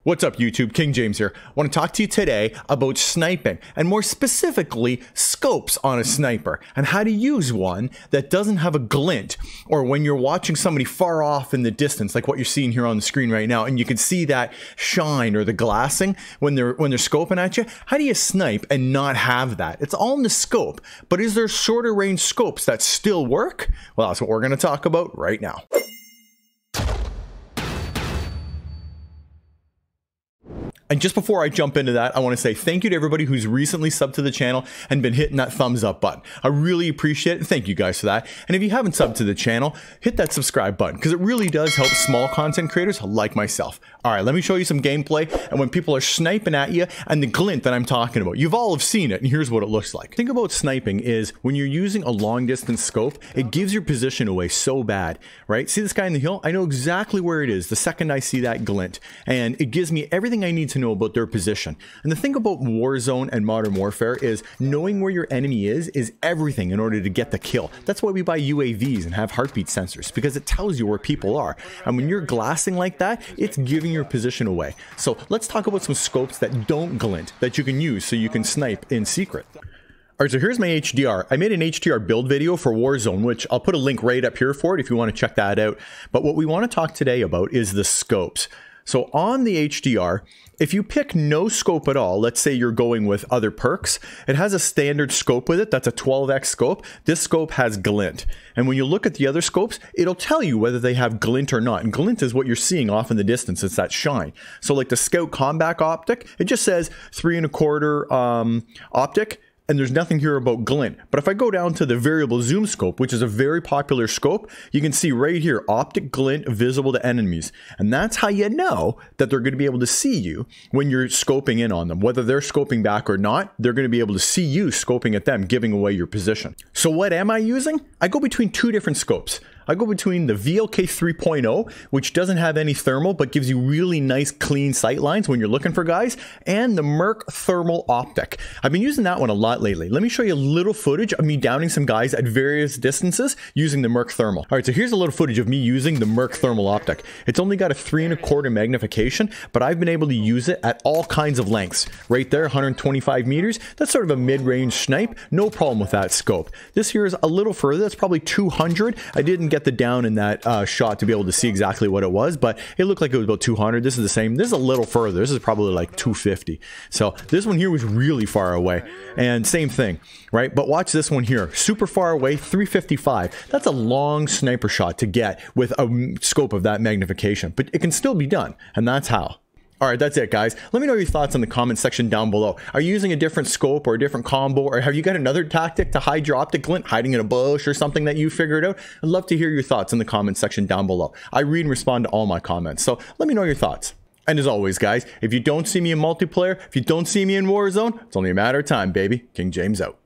What's up YouTube, King James here. I want to talk to you today about sniping, and more specifically, scopes on a sniper, and how to use one that doesn't have a glint, or when you're watching somebody far off in the distance, like what you're seeing here on the screen right now, and you can see that shine or the glassing when they're scoping at you. How do you snipe and not have that? It's all in the scope, but is there shorter range scopes that still work? Well, that's what we're going to talk about right now. And just before I jump into that, I want to say thank you to everybody who's recently subbed to the channel and been hitting that thumbs up button. I really appreciate it. Thank you guys for that. And if you haven't subbed to the channel, hit that subscribe button because it really does help small content creators like myself. All right, let me show you some gameplay and when people are sniping at you and the glint that I'm talking about. You've all have seen it, and here's what it looks like. The thing about sniping is when you're using a long distance scope, it gives your position away so bad, right? See this guy in the hill? I know exactly where it is the second I see that glint, and it gives me everything I need to know about their position. And the thing about Warzone and Modern Warfare is knowing where your enemy is everything in order to get the kill. That's why we buy UAVs and have heartbeat sensors, because it tells you where people are. And when you're glassing like that, it's giving your position away. So let's talk about some scopes that don't glint, that you can use so you can snipe in secret. Alright, so here's my HDR. I made an HDR build video for Warzone, which I'll put a link right up here for it if you want to check that out. But what we want to talk today about is the scopes. So on the HDR, if you pick no scope at all, let's say you're going with other perks, it has a standard scope with it. That's a 12x scope. This scope has glint. And when you look at the other scopes, it'll tell you whether they have glint or not. And glint is what you're seeing off in the distance. It's that shine. So like the Scout Combat Optic, it just says 3 1/4 optic. And there's nothing here about glint. But if I go down to the variable zoom scope, which is a very popular scope, you can see right here, optic glint visible to enemies. And that's how you know that they're going to be able to see you when you're scoping in on them. Whether they're scoping back or not, they're going to be able to see you scoping at them, giving away your position. So what am I using? I go between two different scopes. I go between the VLK 3.0, which doesn't have any thermal, but gives you really nice clean sight lines when you're looking for guys, and the Merc Thermal Optic. I've been using that one a lot lately. Let me show you a little footage of me downing some guys at various distances using the Merc Thermal. All right, so here's a little footage of me using the Merc Thermal Optic. It's only got a 3 1/4 magnification, but I've been able to use it at all kinds of lengths. Right there, 125 meters. That's sort of a mid-range snipe. No problem with that scope. This here is a little further. That's probably 200. I didn't get the down in that shot to be able to see exactly what it was, but it looked like it was about 200. This is the same. This is a little further. This is probably like 250. So this one here was really far away, and same thing, right? But watch this one here, super far away, 355. That's a long sniper shot to get with a scope of that magnification, but it can still be done, and that's how. Alright, that's it guys. Let me know your thoughts in the comment section down below. Are you using a different scope or a different combo, or have you got another tactic to hide your optic glint, hiding in a bush or something that you figured out? I'd love to hear your thoughts in the comment section down below. I read and respond to all my comments, so let me know your thoughts. And as always guys, if you don't see me in multiplayer, if you don't see me in Warzone, it's only a matter of time, baby. King James out.